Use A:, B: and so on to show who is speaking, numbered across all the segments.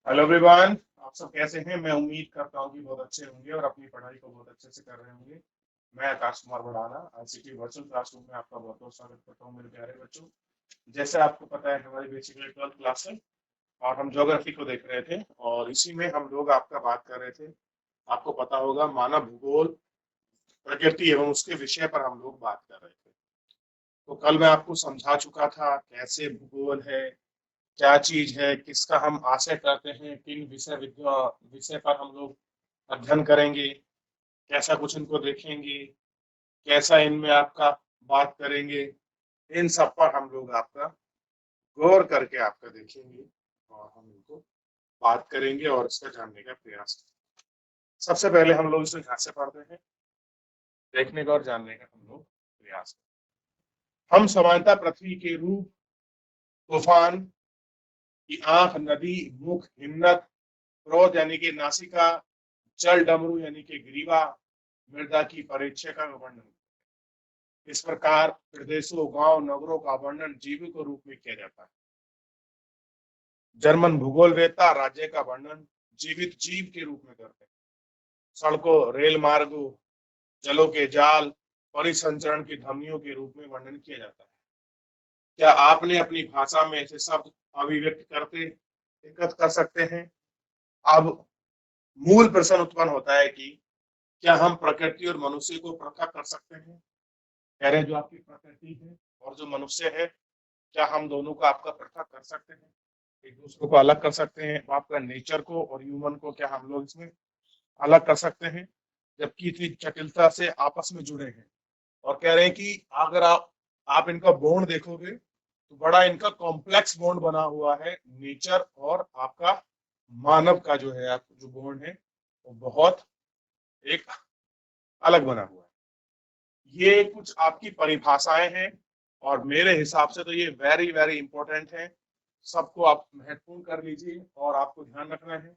A: Hello everyone, आप सब कैसे हैं? मैं उम्मीद करता हूँ कि बहुत अच्छे होंगे और अपनी पढ़ाई को बहुत अच्छे से कर रहे होंगे। मैं आकाश कुमार बढ़ाना आईसीटी वर्चुअल क्लासरूम में आपका बहुत बहुत स्वागत करता हूँ मेरे प्यारे बच्चों। जैसे आपको पता है हमारी बेसिकली 12th क्लास है और हम ज्योग्राफी को देख रहे थे और इसी में हम लोग आपका बात कर रहे थे। आपको पता होगा मानव भूगोल प्रकृति एवं उसके विषय पर हम लोग बात कर रहे थे। तो कल मैं आपको समझा चुका था कैसे भूगोल है, क्या चीज है, किसका हम आशय करते हैं, किन विषय पर हम लोग अध्ययन करेंगे, कैसा कुछ इनको देखेंगे, कैसा इनमें आपका बात करेंगे। इन सब पर हम लोग आपका गौर करके आपका देखेंगे और हम इनको बात करेंगे और इसका जानने का प्रयास करेंगे। सबसे पहले हम लोग इसे ध्यान से पढ़ते हैं, देखने का और जानने का हम लोग प्रयास करें। हम सामान्यतः पृथ्वी के रूप, तूफान की आंख, नदी, मुख, हिम्मत, क्रोध यानी कि नासिका, जल डमरू यानी कि ग्रीवा, मृदा की परिचय का वर्णन। इस प्रकार प्रदेशों, गांव, नगरों का वर्णन जीवित रूप में किया जाता है। जर्मन भूगोलवेत्ता राज्य का वर्णन जीवित जीव के रूप में करते हैं। सड़कों, रेल मार्गों, जलों के जाल, परिसंचरण की धमनियों के रूप में वर्णन किया जाता है। क्या आपने अपनी भाषा में ऐसे शब्द अभिव्यक्त करते एकत्र कर सकते हैं? अब मूल प्रश्न उत्पन्न होता है कि क्या हम प्रकृति और मनुष्य को पृथक कर सकते हैं? कह रहे हैं जो आपकी प्रकृति है और जो मनुष्य है, क्या हम दोनों को आपका पृथक कर सकते हैं, एक दूसरे को अलग कर सकते हैं? आपका नेचर को और ह्यूमन को क्या हम लोग इसमें अलग कर सकते हैं, जबकि इतनी जटिलता से आपस में जुड़े हैं? और कह रहे हैं कि अगर आप इनका बॉन्ड देखोगे तो बड़ा इनका कॉम्प्लेक्स बॉन्ड बना हुआ है। नेचर और आपका मानव का जो है आप जो बॉन्ड है वो बहुत एक अलग बना हुआ है। ये कुछ आपकी परिभाषाएं हैं और मेरे हिसाब से तो ये वेरी वेरी इंपॉर्टेंट है। सबको आप महत्वपूर्ण कर लीजिए और आपको ध्यान रखना है।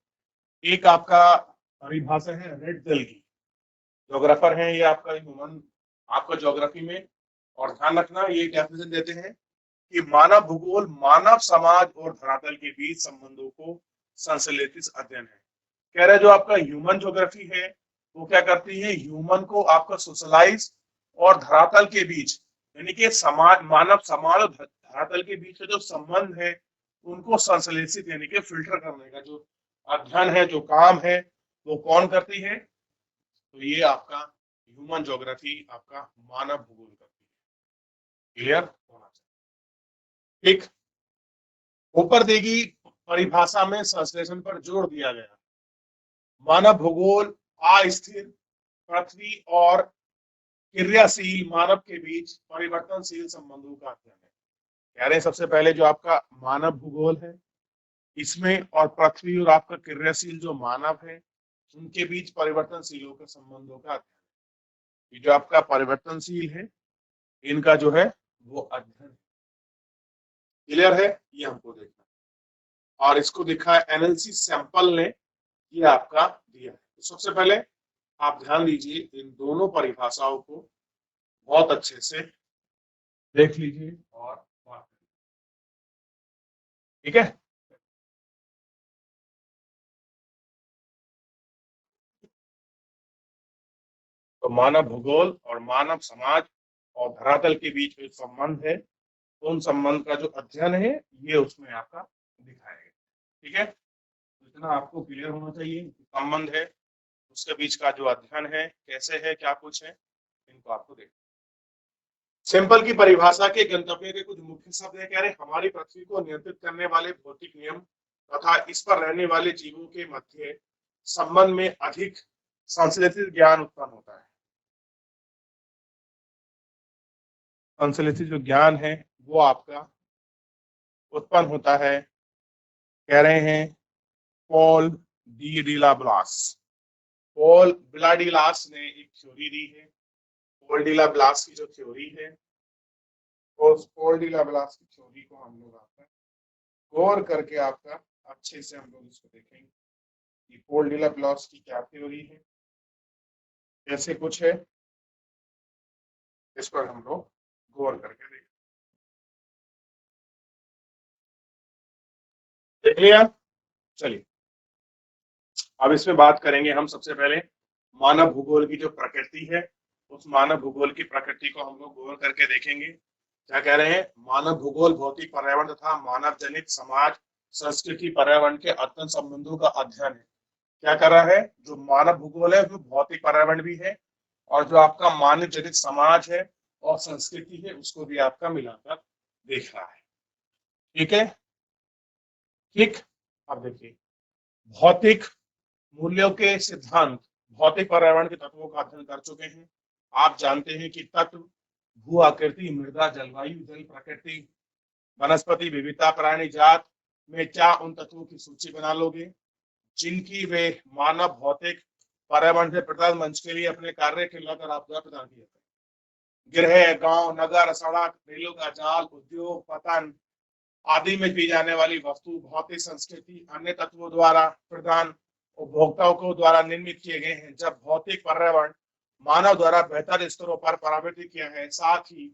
A: एक आपका परिभाषा है रेड डेल की, ज्योग्राफर हैं ये आपका ह्यूमन, आपका ज्योग्राफी में। और ध्यान रखना ये डेफिनेशन देते हैं कि मानव भूगोल मानव समाज और धरातल के बीच संबंधों को संश्लेषित अध्ययन है। कह रहे हैं जो आपका ह्यूमन ज्योग्राफी है वो क्या करती है, ह्यूमन को आपका सोशलाइज और धरातल के बीच यानी कि समाज, मानव समाज और धरातल के बीच का जो संबंध है उनको संश्लेषित यानी कि फिल्टर करने का जो अध्ययन है, जो काम है, वो कौन करती है? तो ये आपका ह्यूमन ज्योग्राफी, आपका मानव भूगोल करती है। क्लियर होना चाहिए। ठीक, ऊपर देगी परिभाषा में संश्लेषण पर जोर दिया गया। मानव भूगोल अस्थिर पृथ्वी और क्रियाशील मानव के बीच परिवर्तनशील संबंधों का अध्ययन है। कह रहे हैं सबसे पहले जो आपका मानव भूगोल है इसमें और पृथ्वी और आपका क्रियाशील जो मानव है उनके बीच परिवर्तनशीलों के संबंधों का अध्ययन है। ये जो आपका परिवर्तनशील है इनका जो है वो अध्ययन। क्लियर है? ये हमको देखना और इसको दिखा है एनएलसी सैंपल ने, ये आपका दिया है। तो सबसे पहले आप ध्यान दीजिए, इन दोनों परिभाषाओं को बहुत अच्छे से देख लीजिए और बात करिए। ठीक है, तो मानव भूगोल और मानव समाज और धरातल के बीच जो संबंध है उन संबंध का जो अध्ययन है ये उसमें आपका दिखाया गया। ठीक है, तो इतना आपको क्लियर होना चाहिए। संबंध है उसके बीच का जो अध्ययन है, कैसे है, क्या कुछ है, इनको आपको देखना। सिंपल की परिभाषा के गंतव्य के कुछ मुख्य शब्द है। कह रहे हमारी पृथ्वी को नियंत्रित करने वाले भौतिक नियम तथा इस पर रहने वाले जीवों के मध्य संबंध में अधिक संश्लेषित ज्ञान उत्पन्न होता है। संश्लेषित जो ज्ञान है वो आपका उत्पन्न होता है। कह रहे हैं पॉल डी डिला ब्लास, पॉल बिलाडिलास ने एक थ्योरी दी है। पॉल डिला ब्लास की जो थ्योरी है, उस पॉल डिला ब्लास की थ्योरी को हम लोग आपका गौर करके आपका अच्छे से हम लोग इसको देखेंगे कि पॉल डिला ब्लास की क्या थ्योरी है, कैसे कुछ है, इस पर हम लोग गौर करके देखें। देख लिया? चलिए अब इसमें बात करेंगे हम सबसे पहले मानव भूगोल की जो प्रकृति है, उस मानव भूगोल की प्रकृति को हम लोग गौर करके देखेंगे। क्या कह रहे हैं? मानव भूगोल भौतिक पर्यावरण तथा मानव जनित समाज संस्कृति पर्यावरण के अत्यंत संबंधों का अध्ययन है। क्या कर रहा है? जो मानव भूगोल है वो भौतिक पर्यावरण भी है, और जो आपका मानव जनित समाज है और संस्कृति है उसको भी आपका मिलाकर देख रहा है। ठीक है, ठीक। अब देखिए, भौतिक मूल्यों के सिद्धांत भौतिक पर्यावरण के तत्वों का अध्ययन कर चुके हैं। आप जानते हैं कि तत्व भू आकृति, मृदा, जलवायु, जल, प्रकृति, वनस्पति विविधता, प्राणी जात में क्या उन तत्वों की सूची बना लोगे जिनकी वे मानव भौतिक पर्यावरण से प्रदान मंच के लिए अपने कार्य के लाकर आप द्वारा प्रदान किए थे। गृह, गांव, नगर, सड़क, रेलों का जाल, उद्योग, पतन आदि में की जाने वाली वस्तु भौतिक संस्कृति अन्य तत्वों द्वारा प्रदान उपभोक्ताओं को द्वारा निर्मित किए गए हैं। जब भौतिक पर्यावरण मानव द्वारा बेहतर स्तरों पर प्रभावित किया है, साथ ही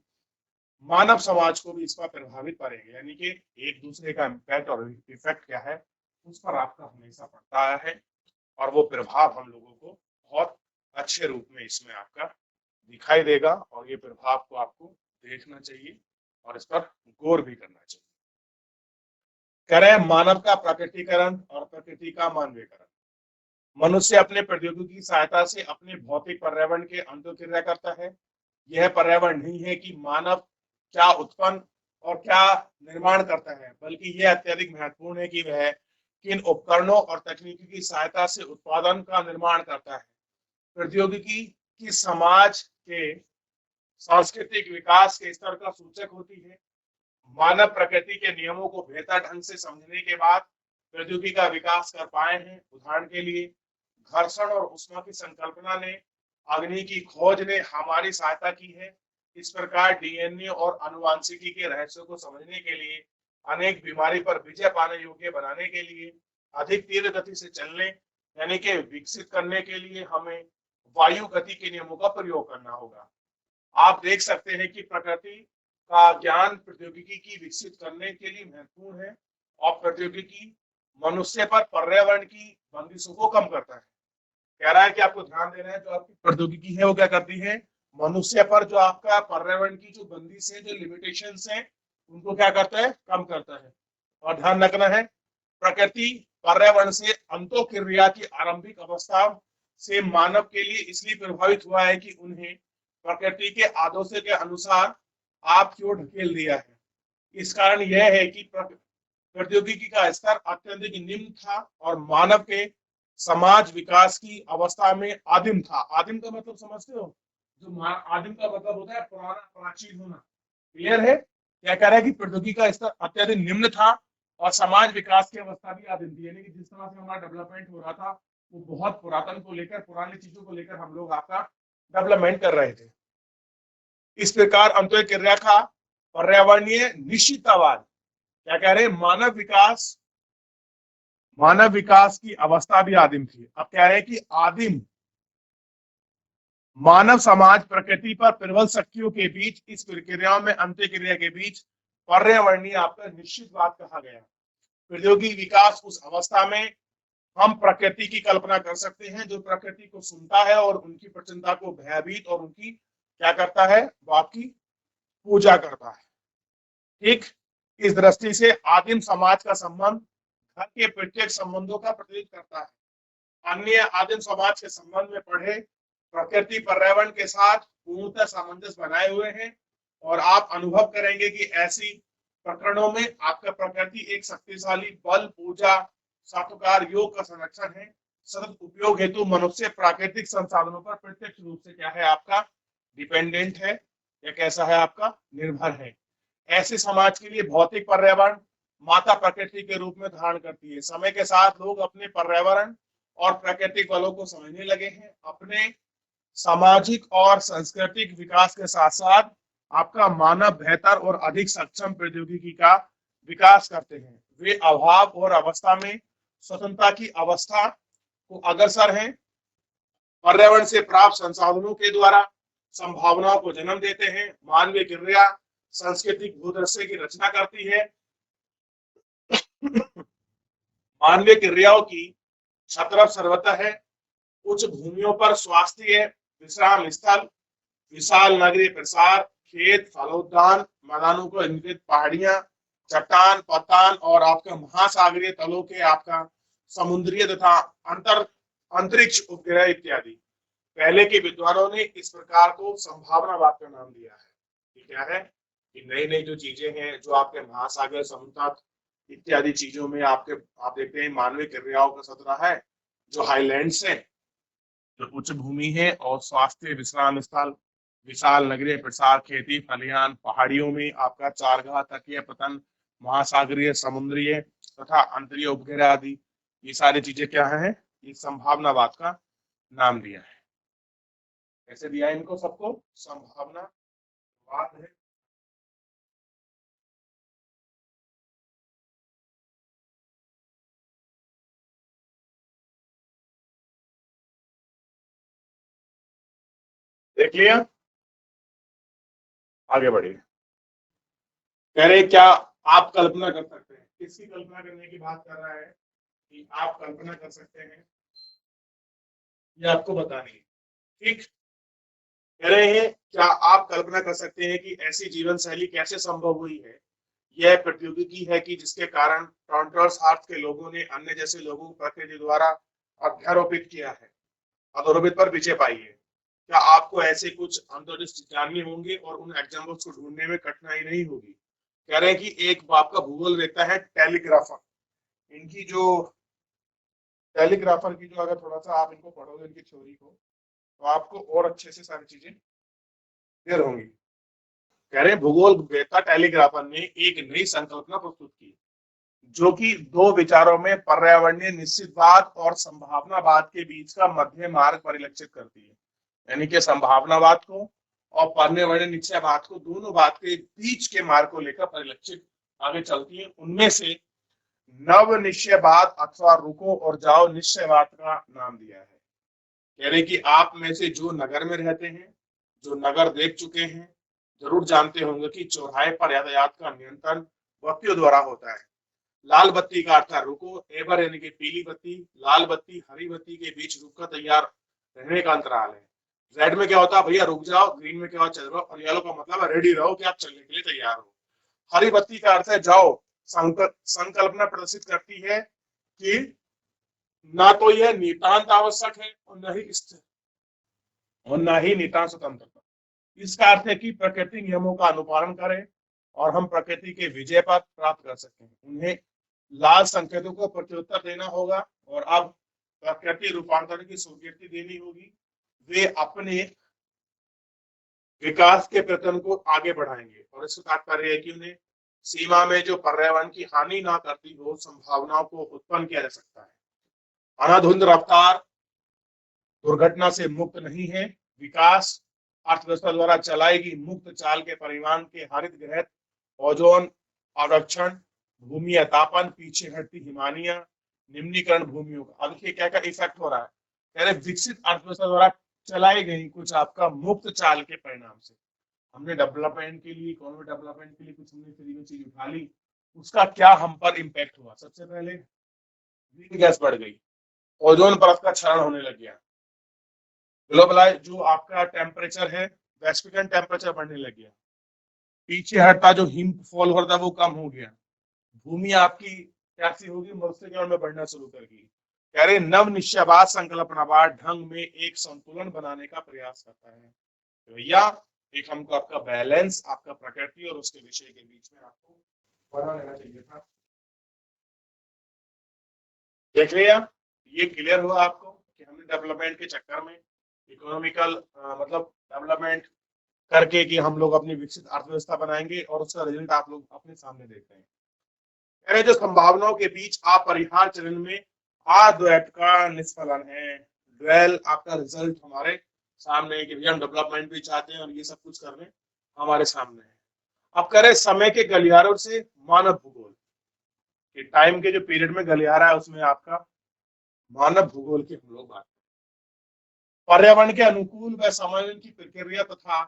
A: मानव समाज को भी इस पर प्रभावित करेंगे। यानी कि एक दूसरे का इम्पैक्ट और इफेक्ट क्या है उस पर आपका हमेशा पड़ता आया है, और वो प्रभाव हम लोगों को बहुत अच्छे रूप में इसमें आपका दिखाई देगा, और ये प्रभाव को आपको देखना चाहिए और इस पर गौर भी करना चाहिए। कह रहे हैं मानव का प्रकृतिकरण और प्रकृति का मानवीकरण। मनुष्य अपने प्रौद्योगिकी की सहायता से अपने भौतिक पर्यावरण के अंतर्क्रिया करता है। यह पर्यावरण नहीं है कि मानव क्या उत्पन्न और क्या निर्माण करता है, बल्कि यह अत्यधिक महत्वपूर्ण है कि वह किन उपकरणों और तकनीकी की सहायता से उत्पादन का निर्माण करता है। प्रौद्योगिकी की समाज के सांस्कृतिक विकास के स्तर का सूचक होती है। मानव प्रकृति के नियमों को बेहतर ढंग से समझने के बाद प्रौद्योगिकी का विकास कर पाए हैं। उदाहरण के लिए घर्षण और उष्मा की संकल्पना ने, अग्नि की खोज ने हमारी सहायता की है। इस प्रकार डीएनए और आनुवंशिकी के रहस्यों को समझने के लिए, अनेक बीमारी पर विजय पाने योग्य बनाने के लिए, अधिक तीव्र गति से चलने यानी कि विकसित करने के लिए हमें वायु गति के नियमों का प्रयोग करना होगा। आप देख सकते हैं कि प्रकृति का ज्ञान प्रौद्योगिकी की विकसित करने के लिए महत्वपूर्ण है, और प्रौद्योगिकी मनुष्य पर पर्यावरण की बंदिशों को कम करता है। कह रहा है कि आपको ध्यान देना है, जो आपकी प्रौद्योगिकी है वो क्या करती है? मनुष्य पर जो आपका पर्यावरण की जो बंदिश है, जो लिमिटेशंस है, उनको क्या करता है? कम करता है। और ध्यान रखना है, प्रकृति पर्यावरण से अंतोक्रिया की आरंभिक अवस्था से मानव के लिए इसलिए प्रभावित हुआ है कि उन्हें प्रकृति के आदेशों के अनुसार आप क्यों ढकेल दिया है। इस कारण यह है कि प्रौद्योगिकी का स्तर अत्यधिक निम्न था और मानव के समाज विकास की अवस्था में आदिम था। आदिम का मतलब समझते हो? जो आदिम का मतलब होता है पुराना, प्राचीन होना। क्लियर है? क्या कह रहा है कि प्रौद्योगिकी का स्तर अत्यधिक निम्न था और समाज विकास की अवस्था भी आदिम थी। यानी कि जिस तरह से हमारा डेवलपमेंट हो रहा था वो बहुत पुरातन को लेकर, पुरानी चीजों को लेकर हम लोग आपका डेवलपमेंट कर रहे थे। इस प्रकार अंतःक्रिया का पर्यावरणीय निश्चिततावाद, क्या कह रहे हैं? मानव विकास की अवस्था भी आदिम थी। अब कह रहे हैं कि आदिम मानव समाज प्रकृति पर प्रबल शक्तियों के बीच, इस प्रक्रियाओं में अंतःक्रिया के बीच पर्यावरणीय आपका निश्चितवाद कहा गया। प्रौद्योगिकी विकास उस अवस्था में हम प्रकृति की कल्पना कर सकते हैं जो प्रकृति को सुनता है और उनकी प्रचन्नता को भयभीत और उनकी क्या करता है? आपकी पूजा करता है। ठीक, इस दृष्टि से आदिम समाज का संबंध घर के प्रत्येक संबंधों का प्रतिनिधित्व करता है। अन्य आदिम समाज के संबंध में पढ़े प्रकृति पर्यावरण के साथ पूर्णतः सामंजस्य बनाए हुए हैं, और आप अनुभव करेंगे कि ऐसी प्रकरणों में आपका प्रकृति एक शक्तिशाली बल, पूजा, सात्विकार, योग का संरक्षण है। सतत उपयोग हेतु मनुष्य प्राकृतिक संसाधनों पर प्रत्यक्ष रूप से क्या है? आपका डिपेंडेंट है, या कैसा है? आपका निर्भर है। ऐसे समाज के लिए भौतिक पर्यावरण माता प्रकृति के रूप में धारण करती है। समय के साथ लोग अपने पर्यावरण और प्राकृतिक बलों को समझने लगे हैं। अपने सामाजिक और सांस्कृतिक विकास के साथ साथ आपका मानव बेहतर और अधिक सक्षम प्रौद्योगिकी का विकास करते हैं। वे अभाव और अवस्था में स्वतंत्रता की अवस्था को अग्रसर हैं। पर्यावरण से प्राप्त संसाधनों के द्वारा संभावनाओं को जन्म देते हैं। मानवीय क्रिया सांस्कृतिक भूदृश्य की रचना करती है। मानवीय क्रियाओं की छत्रप सर्वतः है, उच्च भूमियों पर स्वास्थ्य विश्राम स्थल, विशाल नगरीय प्रसार, खेत, फलोद्यान, मैदानों को इंगित पहाड़ियां, चट्टान, पतान और आपका महासागरीय तलों के आपका समुद्रीय तथा अंतरिक्ष उपग्रह इत्यादि। पहले के विद्वानों ने इस प्रकार को संभावनावाद का नाम दिया है। ये क्या है कि नई नई जो चीजें हैं, जो आपके महासागर, समुद्र इत्यादि चीजों में आपके आप देखते हैं मानवीय क्रियाओं का खतरा है। जो हाईलैंड्स है, जो उच्च भूमि है और स्वास्थ्य विश्राम स्थल, विशाल नगरीय प्रसार, खेती खलिहान, पहाड़ियों में आपका चारगाह, तटीय पतन, महासागरीय, समुद्रीय तथा अंतरीय उपग्रह आदि, ये सारी चीजें क्या है, ये संभावनावाद का नाम दिया है। कैसे दिया है इनको सबको? संभावनावाद है। देख लिया? आगे बढ़िए। कह रहे क्या आप कल्पना कर सकते हैं? किसकी कल्पना करने की बात कर रहा है कि आप कल्पना कर सकते हैं, ये आपको बतानी है। ठीक, कह रहे हैं क्या आप कल्पना कर सकते हैं कि ऐसी जीवन शैली कैसे संभव हुई है? यह प्रौद्योगिकी है कि जिसके कारण टॉन्टर्स हार्ट के लोगों ने अन्य जैसे लोगों को प्रकृति द्वारा अध्यारोपित किया है, अधोरोपित पर पीछे पाई है। क्या आपको ऐसे कुछ अंतर्दृष्टि जानने होंगे और उन एग्जाम्पल्स को ढूंढने में कठिनाई नहीं होगी। कह रहे हैं कि एक आपका भूगोल वेत्ता है टेलीग्राफर, इनकी जो टेलीग्राफर की जो अगर थोड़ा सा आप इनको पढ़ोगे इनकी थ्योरी को, तो आपको और अच्छे से सारी चीजें क्लियर होंगी। कह रहे हैं भूगोल वेत्ता टेलीग्राफर ने एक नई संकल्पना प्रस्तुत की, जो कि दो विचारों में पर्यावरणीय निश्चितवाद और संभावनावाद के बीच का मध्य मार्ग परिलक्षित करती है। यानी कि संभावनावाद को और पर्यावरणीय निश्चयवाद को, दोनों बात के बीच के मार्ग को लेकर परिलक्षित आगे चलती है। उनमें से नव निश्चयवाद अथवा रुको और जाओ निश्चयवाद का नाम दिया है। कह रहे कि आप में से जो नगर में रहते हैं, जो नगर देख चुके हैं, जरूर जानते होंगे कि चौराहे पर यातायात का नियंत्रण बत्तियों द्वारा होता है। लाल बत्ती का अर्थ है रुको, एबर यानी कि पीली बत्ती, लाल बत्ती हरी बत्ती के बीच रुककर तैयार रहने का अंतराल है। रेड में क्या होता है, भैया रुक जाओ, ग्रीन में क्या होता है चल रहा, और येलो का मतलब है रेडी रहो कि आप चलने के लिए तैयार हो। हरी बत्ती का अर्थ है जाओ। संकल्पना प्रदर्शित करती है कि ना तो यह नितांत आवश्यक है और न ही स्थिर और न ही नितांत स्वतंत्रता। इसका अर्थ है कि प्रकृति नियमों का अनुपालन करें और हम प्रकृति के विजय पर प्राप्त कर सकते हैं। उन्हें लाल संकेतों को प्रत्युत्तर देना होगा और अब प्रकृति रूपांतरण की स्वीकृति देनी होगी। वे अपने विकास के प्रयत्न को आगे बढ़ाएंगे और इसका तात्पर्य है कि उन्हें सीमा में जो पर्यावरण की हानि ना करती हो संभावनाओं को उत्पन्न किया जा सकता है। अनाधुंध रफ्तार दुर्घटना से मुक्त नहीं है। विकास अर्थव्यवस्था द्वारा चलाएगी मुक्त चाल के परिवहन के हरित गृह, ओजोन आरक्षण, भूमि तापन, पीछे हटती हिमानियां, निम्नीकरण भूमियों का। अब देखिए क्या क्या इफेक्ट हो रहा है। कह रहे विकसित अर्थव्यवस्था द्वारा चलाई गई कुछ आपका मुक्त चाल के परिणाम से हमने डेवलपमेंट के लिए, इकोनॉमिक डेवलपमेंट के लिए कुछ हमने फ्री में चीज उठा ली, उसका क्या हम पर इम्पैक्ट हुआ। सबसे पहले ग्रीन गैस बढ़ गई, ओजोन परत का क्षरण होने लग गया, ग्लोबलाइज जो आपका टेम्परेचर है, वैश्विक टेम्परेचर बढ़ने लग गया, पीछे हटता जो हिम फॉल हो रहा था वो कम हो गया, भूमि आपकी कैसी होगी, मरुस्थलीकरण में बढ़ना शुरू करेगी। कह रहे नव निश्चयवाद संकल्पनावाद ढंग में एक संतुलन बनाने का प्रयास करता है। तो भैया एक हमको आपका बैलेंस आपका प्रकृति और उसके विषय के बीच में आपको बना लेना चाहिए था। देख लिया? ये क्लियर हुआ आपको कि हमने डेवलपमेंट के चक्कर में इकोनॉमिकल मतलब डेवलपमेंट करके कि हम लोग अपनी विकसित अर्थव्यवस्था बनाएंगे और उसका रिजल्ट आप लोग अपने सामने देख रहे हैं। जो संभावनाओं के बीच अपरिहार्य चरण में अद्वैत का निष्फलन है। ड्वेल आपका रिजल्ट हमारे सामने है कि भैया हम डेवलपमेंट भी चाहते हैं और ये सब कुछ करने हमारे सामने है। अब कह रहे समय के गलियारों से मानव भूगोल के टाइम के जो पीरियड में गलियारा है उसमें आपका मानव भूगोल की हम लोग बात, पर्यावरण के अनुकूल व समायोजन की प्रक्रिया तथा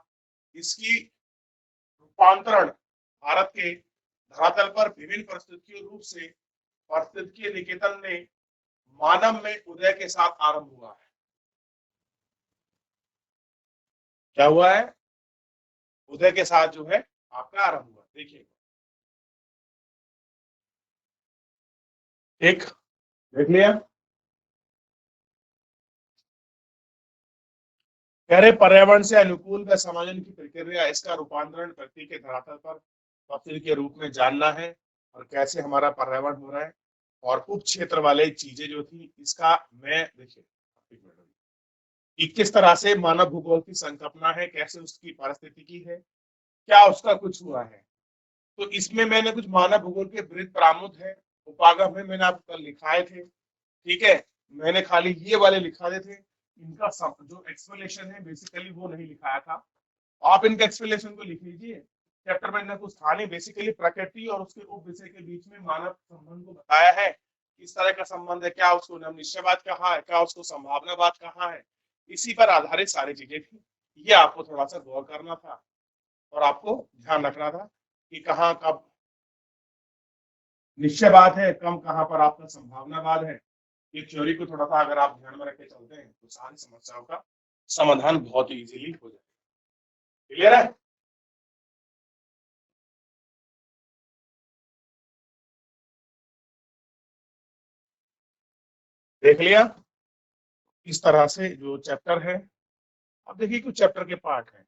A: इसकी रूपांतरण भारत के धरातल पर विभिन्न परिस्थितियों रूप से पारिस्थितिकीय निकेतन ने मानव में उदय के साथ आरंभ हुआ है। क्या हुआ है? उदय के साथ जो है आपका आरंभ हुआ। देखिए, एक देख लिया। कह रहे पर्यावरण से अनुकूल व समायोजन की प्रक्रिया, इसका रूपांतरण प्रकृति के धरातल पर तफसील के रूप में जानना है और कैसे हमारा पर्यावरण हो रहा है और उप क्षेत्र वाले चीजें जो थी इसका मैं देखिए कि किस तरह से मानव भूगोल की संकल्पना है, कैसे उसकी पारिस्थितिकी है, क्या उसका कुछ हुआ है। तो इसमें मैंने कुछ मानव भूगोल के वृत्त प्रामुद है, उपागम है, मैंने आपको कल लिखाए थे। ठीक है, मैंने खाली ये वाले लिखाए थे, इनका जो एक्सप्लेनेशन है बेसिकली वो नहीं लिखाया था। आप इनका एक्सप्लेनेशन को लिख लीजिए। चैप्टर में इतना कुछ था नहीं, बेसिकली प्रकृति और उसके उप विषय के बीच में मानव संबंध को बताया है, किस तरह का संबंध है, क्या उसको हम निश्चयवाद कहा है, क्या उसको संभावनावाद कहा है, इसी पर आधारित सारी चीजें थी। ये आपको थोड़ा सा गौर करना था और आपको ध्यान रखना था कि कहाँ कब निश्चयवाद है, कम कहाँ पर आपका संभावनावाद है। ये थ्योरी को थोड़ा सा अगर आप ध्यान में रख के चलते हैं तो सारी समस्याओं का समाधान बहुत ही इजीली हो जाएगा। क्लियर है? देख लिया इस तरह से जो चैप्टर है। अब देखिए कुछ चैप्टर के पार्ट हैं।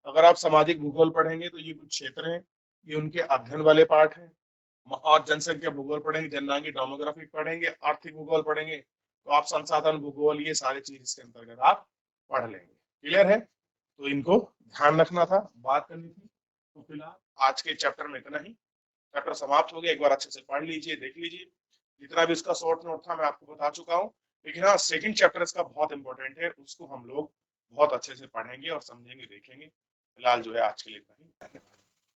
A: अगर आप सामाजिक भूगोल पढ़ेंगे तो ये कुछ क्षेत्र हैं, ये उनके अध्ययन वाले पार्ट हैं। और जनसंख्या भूगोल पढ़ेंगे, जननांगी डेमोग्राफिक पढ़ेंगे, आर्थिक भूगोल पढ़ेंगे, तो आप संसाधन भूगोल, ये सारी चीज इसके अंतर्गत आप पढ़ लेंगे। क्लियर है? तो इनको ध्यान रखना था, बात करनी थी। तो फिलहाल आज के चैप्टर में इतना ही। चैप्टर समाप्त हो गया, एक बार अच्छे से पढ़ लीजिए, देख लीजिए। जितना भी उसका शॉर्ट नोट था मैं आपको बता चुका हूँ। लेकिन हाँ, सेकंड चैप्टर इसका बहुत इंपॉर्टेंट है, उसको हम लोग बहुत अच्छे से पढ़ेंगे और समझेंगे, देखेंगे। फिलहाल जो है आज के लिए इतना ही।